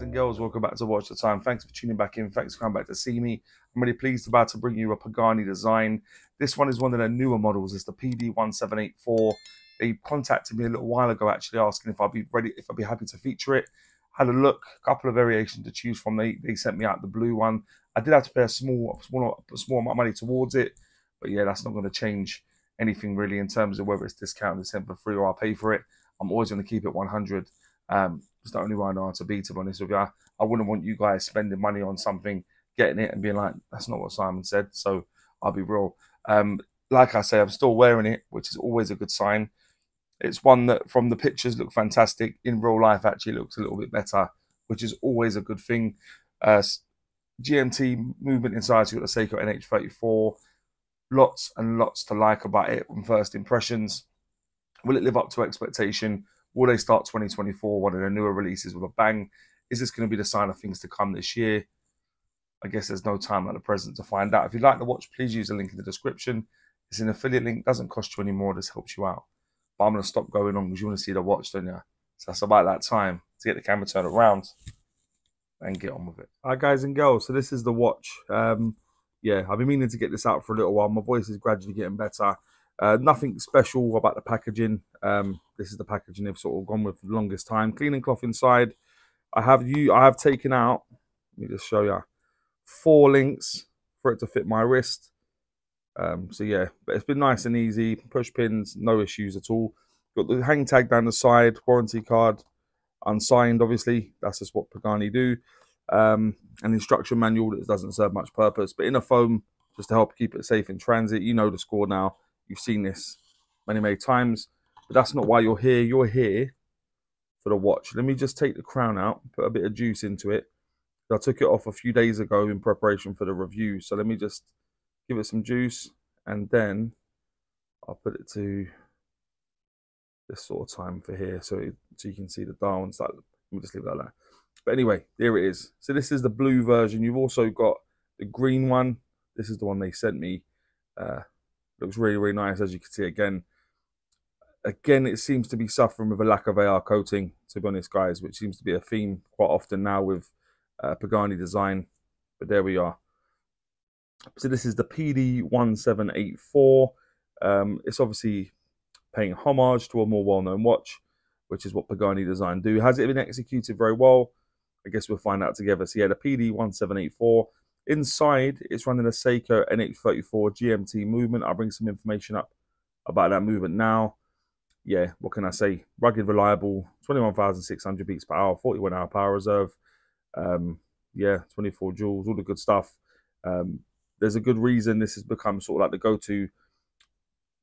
and girls, welcome back to Watch the Time. Thanks for tuning back in. Thanks for coming back to see me. I'm really pleased about to bring you a Pagani design. This one is one of their newer models. It's the PD-1784. They contacted me a little while ago actually asking if I'd be happy to feature it. Had a look, a couple of variations to choose from. They sent me out the blue one. I did have to pay a small amount of money towards it, but yeah, that's not going to change anything really in terms of whether it's discounted, sent for free, or I'll pay for it. I'm always going to keep it 100. It's the only way I know how to be honest with you. I wouldn't want you guys spending money on something, getting it and being like, that's not what Simon said. So I'll be real. Like I say, I'm still wearing it, which is always a good sign. It's one that from the pictures look fantastic. In real life actually looks a little bit better, which is always a good thing. GMT movement inside, so you've got the Seiko NH34. Lots and lots to like about it from first impressions. Will it live up to expectation? Will they start 2024, one of their newer releases, with a bang? Is this going to be the sign of things to come this year? I guess there's no time like the present to find out. If you'd like to watch, please use the link in the description. It's an affiliate link, doesn't cost you any more, this helps you out. But I'm going to stop going on because you want to see the watch, don't you? So that's about that time to get the camera turned around and get on with it. All right, guys and girls, so this is the watch. Yeah, I've been meaning to get this out for a little while. My voice is gradually getting better. Nothing special about the packaging. This is the packaging they've sort of gone with for the longest time. Cleaning cloth inside. I have taken out, let me just show you, 4 links for it to fit my wrist. So yeah, but it's been nice and easy. Push pins, no issues at all. Got the hang tag down the side, warranty card, unsigned obviously. That's just what Pagani do. An instruction manual that doesn't serve much purpose, but inner foam just to help keep it safe in transit. You know the score now. You've seen this many times, but that's not why you're here. You're here for the watch. Let me just take the crown out, put a bit of juice into it. I took it off a few days ago in preparation for the review. So let me just give it some juice, and then I'll put it to this sort of time for here, so you can see the dial and stuff. Let me just leave it like that. But anyway, there it is. So this is the blue version. You've also got the green one. This is the one they sent me. Looks really nice, as you can see again. Again, it seems to be suffering with a lack of AR coating, to be honest, guys, which seems to be a theme quite often now with Pagani design. But there we are. So this is the PD-1784. It's obviously paying homage to a more well-known watch, which is what Pagani design do. Has it been executed very well? I guess we'll find out together. So yeah, the PD-1784. Inside, it's running a Seiko NH34 GMT movement. I'll bring some information up about that movement now. Yeah, what can I say? Rugged, reliable, 21,600 beats per hour, 41 hour power reserve. Yeah, 24 joules, all the good stuff. There's a good reason this has become sort of like the go-to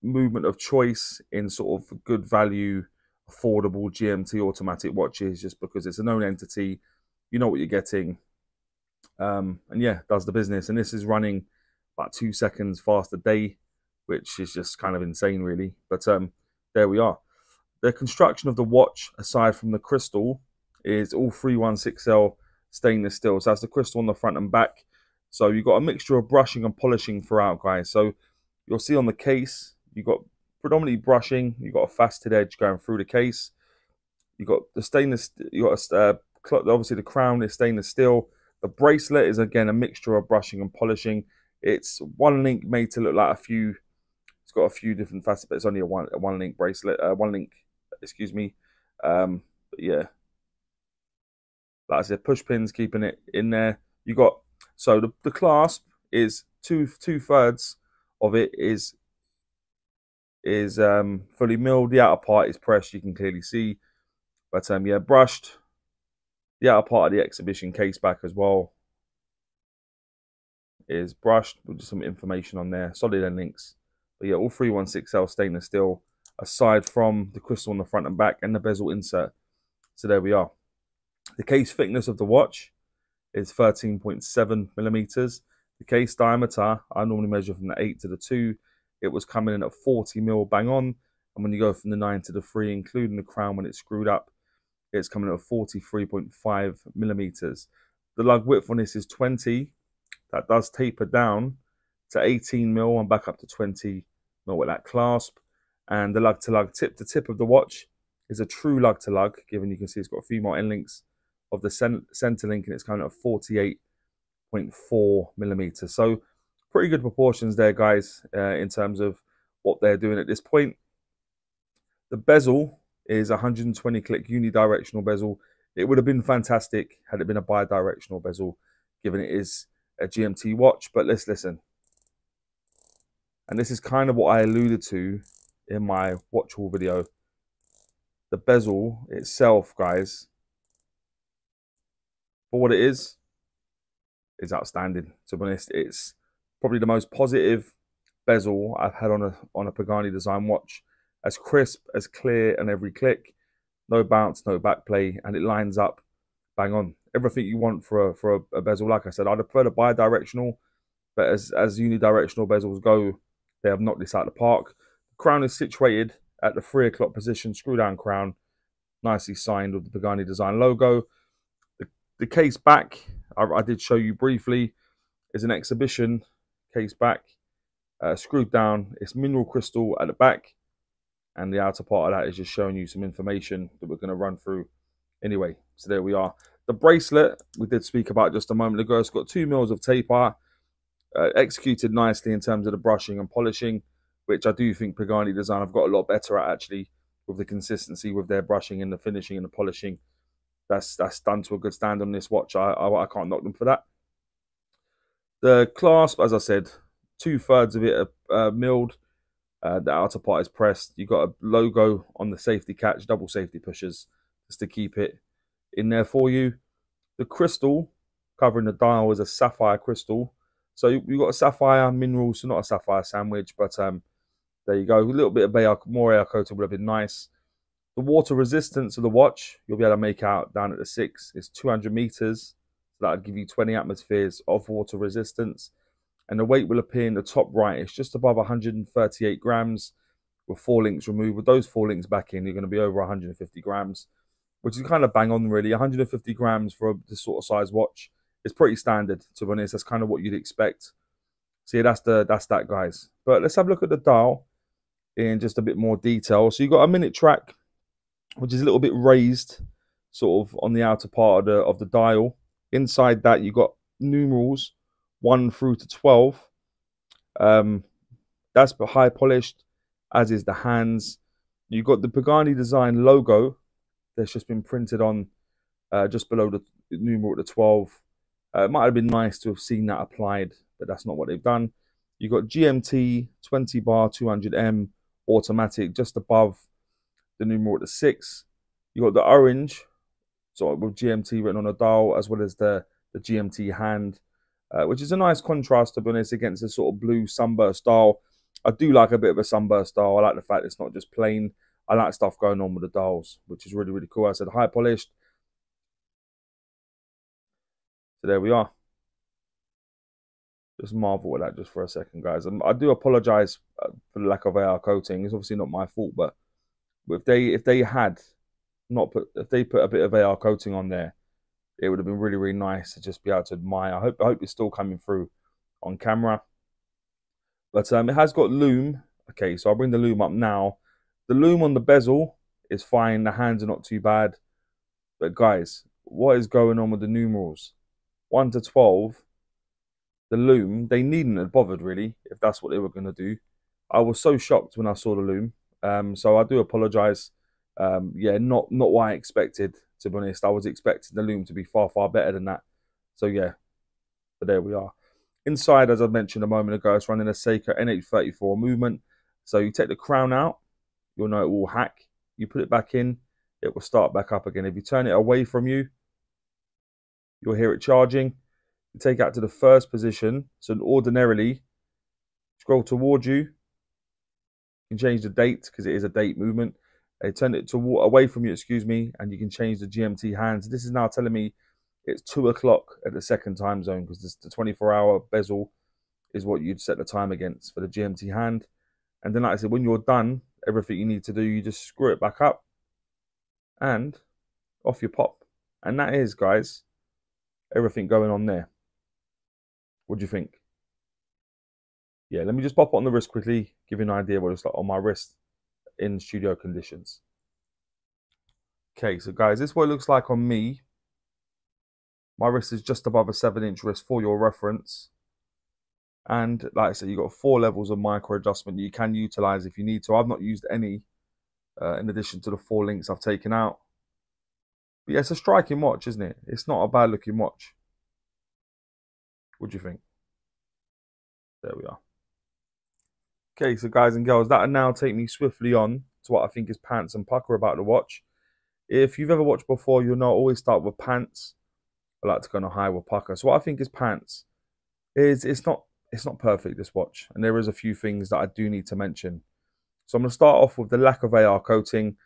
movement of choice in sort of good value, affordable GMT automatic watches, just because it's a known entity. You know what you're getting. And yeah, does the business. And this is running about 2 seconds faster day, which is just kind of insane really. But there we are. The construction of the watch, aside from the crystal, is all 316L stainless steel. So that's the crystal on the front and back. So you've got a mixture of brushing and polishing throughout, guys. So you'll see on the case, you've got predominantly brushing. You've got a faceted edge going through the case. You've got the stainless, obviously the crown is stainless steel. The bracelet is, again, a mixture of brushing and polishing. It's one link made to look like a few. It's got a few different facets, but it's only a one link bracelet. One link, excuse me. But yeah, like I said, push pins keeping it in there. You got, so the clasp is two-thirds of it is fully milled. The outer part is pressed. You can clearly see, but yeah, brushed. The outer part of the exhibition case back as well is brushed with just some information on there. Solid end links. But yeah, all 316L stainless steel, aside from the crystal on the front and back and the bezel insert. So there we are. The case thickness of the watch is 13.7 millimeters. The case diameter, I normally measure from the 8 to the 2. It was coming in at 40 mil bang on. And when you go from the 9 to the 3, including the crown when it's screwed up, it's coming at 43.5 millimeters. The lug width on this is 20. That does taper down to 18 mil and back up to 20 mil with that clasp. And the lug to lug tip to tip of the watch is a true lug to lug, given you can see it's got a few more end links of the center link, and it's coming at 48.4 millimeters. So pretty good proportions there, guys, in terms of what they're doing at this point. The bezel is 120 click unidirectional bezel. It would have been fantastic had it been a bi-directional bezel, given it is a GMT watch. But let's listen. And this is kind of what I alluded to in my watch haul video. The bezel itself, guys, for what it is outstanding. To be honest, it's probably the most positive bezel I've had on a Pagani design watch. As crisp, as clear in every click, no bounce, no backplay, and it lines up bang on. Everything you want for a bezel. Like I said, I'd prefer the bi-directional, but as unidirectional bezels go, they have knocked this out of the park. The crown is situated at the 3 o'clock position, screw down crown, nicely signed with the Pagani design logo. The case back, I did show you briefly, is an exhibition case back, screwed down. It's mineral crystal at the back, and the outer part of that is just showing you some information that we're going to run through anyway. So there we are. The bracelet we did speak about just a moment ago. It's got 2 mils of taper, executed nicely in terms of the brushing and polishing, which I do think Pagani design have got a lot better at, actually, with the consistency with their brushing and the finishing and the polishing. That's done to a good stand on this watch. I can't knock them for that. The clasp, as I said, 2/3 of it are milled. The outer part is pressed. You've got a logo on the safety catch, double safety pushers, just to keep it in there for you. The crystal covering the dial is a sapphire crystal. So you've got a sapphire mineral, so not a sapphire sandwich, but there you go. A little bit of more air coating would have been nice. The water resistance of the watch, you'll be able to make out down at the 6. It's 200 meters. So that'll give you 20 atmospheres of water resistance. And the weight will appear in the top right. It's just above 138 grams with 4 links removed. With those 4 links back in, you're going to be over 150 grams, which is kind of bang on, really. 150 grams for this sort of size watch is pretty standard, to be honest. That's kind of what you'd expect. So yeah, that's that, guys. But let's have a look at the dial in just a bit more detail. So you've got a minute track, which is a little bit raised, sort of on the outer part of the dial. Inside that, you've got numerals 1 through to 12. That's high polished, as is the hands. You've got the Pagani design logo that's just been printed on just below the numeral at the 12. It might have been nice to have seen that applied, but that's not what they've done. You've got GMT 20 bar 200M automatic just above the numeral at the 6. You've got the orange, so with GMT written on the dial, as well as the GMT hand, which is a nice contrast, to be honest, against the sort of blue sunburst dial. I do like a bit of a sunburst dial. I like the fact it's not just plain. I like stuff going on with the dials, which is really, really cool. I said high polished. So there we are. Just marvel at that just for a second, guys. I do apologize for the lack of AR coating. It's obviously not my fault, but if they had not put, if they put a bit of AR coating on there, it would have been really, really nice to just be able to admire. I hope it's still coming through on camera. But it has got loom. Okay, so I'll bring the loom up now. The loom on the bezel is fine. The hands are not too bad. But guys, what is going on with the numerals? 1 to 12. The loom, they needn't have bothered, really, if that's what they were going to do. I was so shocked when I saw the loom. So I do apologise. Yeah, not what I expected, to be honest. I was expecting the loom to be far, far better than that. So yeah, but there we are. Inside, as I mentioned a moment ago, it's running a Seiko NH34 movement. So you take the crown out, you'll know it will hack. You put it back in, it will start back up again. If you turn it away from you, you'll hear it charging. You take it out to the first position. So ordinarily, scroll towards you. You can change the date because it is a date movement. They turn it away from you, excuse me, and you can change the GMT hands. This is now telling me it's 2 o'clock at the second time zone, because the 24-hour bezel is what you'd set the time against for the GMT hand. And then, like I said, when you're done, everything you need to do, you just screw it back up and off you pop. And that is, guys, everything going on there. What do you think? Yeah, let me just pop it on the wrist quickly, give you an idea what it's like on my wrist in studio conditions. Okay, so guys, this is what it looks like on me My wrist is just above a 7-inch wrist for your reference. And like I said, you've got 4 levels of micro adjustment you can utilize if you need to. I've not used any in addition to the 4 links I've taken out. But yeah, it's a striking watch, isn't it? It's not a bad looking watch. What do you think? There we are. Okay, so guys and girls, that'll now take me swiftly on to what I think is pants and pucker about the watch. If you've ever watched before, you'll know I always start with pants. I like to go on a high with pucker. So what I think is pants is it's not perfect, this watch, and there is a few things that I do need to mention. So I'm going to start off with the lack of AR coating.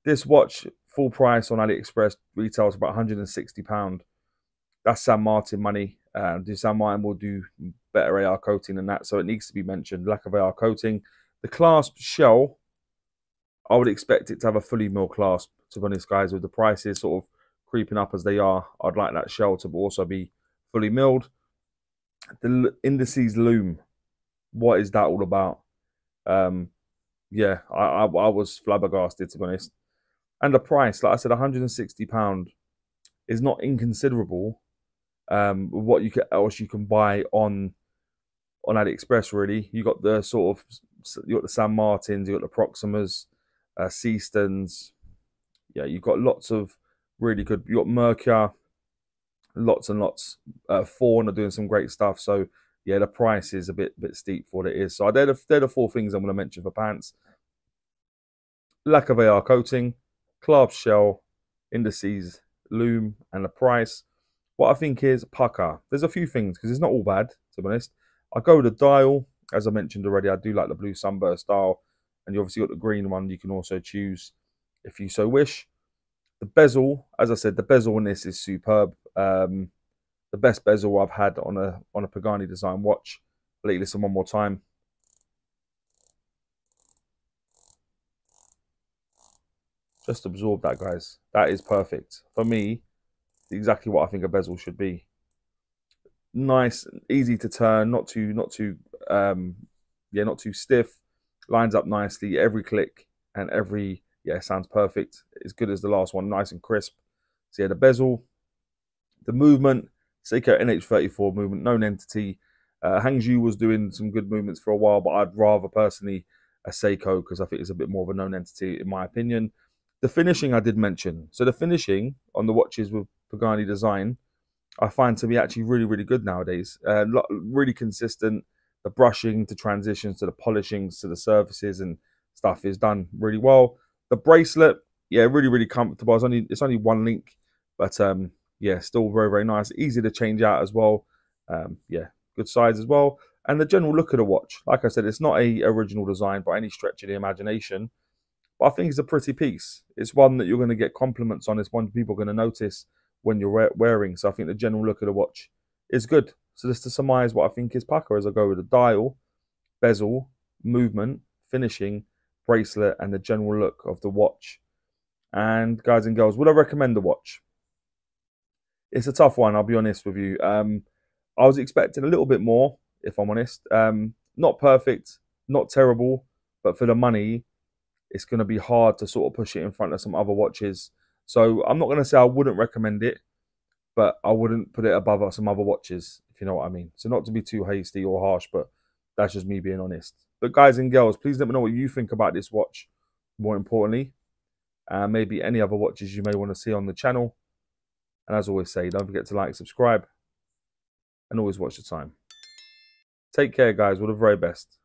This watch, full price on AliExpress, retails about £160. That's San Martin money. San Martin will do better AR coating than that, so it needs to be mentioned. Lack of AR coating. The clasp shell, I would expect it to have a fully milled clasp. To be honest, guys, with the prices sort of creeping up as they are, I'd like that shell to also be fully milled. The indices loom, what is that all about? Yeah, I was flabbergasted, to be honest. And the price, like I said, £160 is not inconsiderable. What else you can buy on AliExpress, really. You got the you got the San Martins, you got the Proximas, Seastons. Yeah, you've got lots of really good. You got Mercure, lots and lots. Fawn are doing some great stuff. So yeah, the price is a bit steep for what it is. So they're the 4 things I'm going to mention for pants. Lack of AR coating, clasp shell, indices, loom, and the price. What I think is pucker. There's a few things because it's not all bad, to be honest. I go with the dial, as I mentioned already. I do like the blue sunburst dial, and you obviously got the green one. You can also choose if you so wish. The bezel, as I said, the bezel on this is superb. The best bezel I've had on a Pagani design watch. I'll let you listen one more time. Just absorb that, guys. That is perfect for me. Exactly what I think a bezel should be. Nice, easy to turn, not too stiff. Lines up nicely. Every click and every sounds perfect. As good as the last one, nice and crisp. So yeah, the bezel, the movement, Seiko NH34 movement, known entity. Hangzhou was doing some good movements for a while, but I'd rather personally a Seiko because I think it's a bit more of a known entity in my opinion. The finishing I did mention. So the finishing on the watches with Pagani design, I find to be actually really good nowadays. Really consistent. The brushing to transitions to the polishings to the surfaces and stuff is done really well. The bracelet, yeah, really comfortable. It's only 1 link, but yeah, still very nice. Easy to change out as well. Yeah, good size as well. And the general look of the watch, like I said, it's not a original design by any stretch of the imagination. But I think it's a pretty piece. It's one that you're going to get compliments on. It's one people are going to notice when you're wearing. So I think the general look of the watch is good. So just to surmise what I think is pucker, as I go with the dial, bezel, movement, finishing, bracelet, and the general look of the watch. And guys and girls, would I recommend the watch? It's a tough one, I'll be honest with you. I was expecting a little bit more, if I'm honest. Not perfect, not terrible, but for the money, it's going to be hard to sort of push it in front of some other watches. So I'm not going to say I wouldn't recommend it, but I wouldn't put it above some other watches, if you know what I mean. So not to be too hasty or harsh, but that's just me being honest. But guys and girls, please let me know what you think about this watch, more importantly. Maybe any other watches you may want to see on the channel. And as always say, don't forget to like, subscribe, and always watch the time. Take care, guys. All the very best.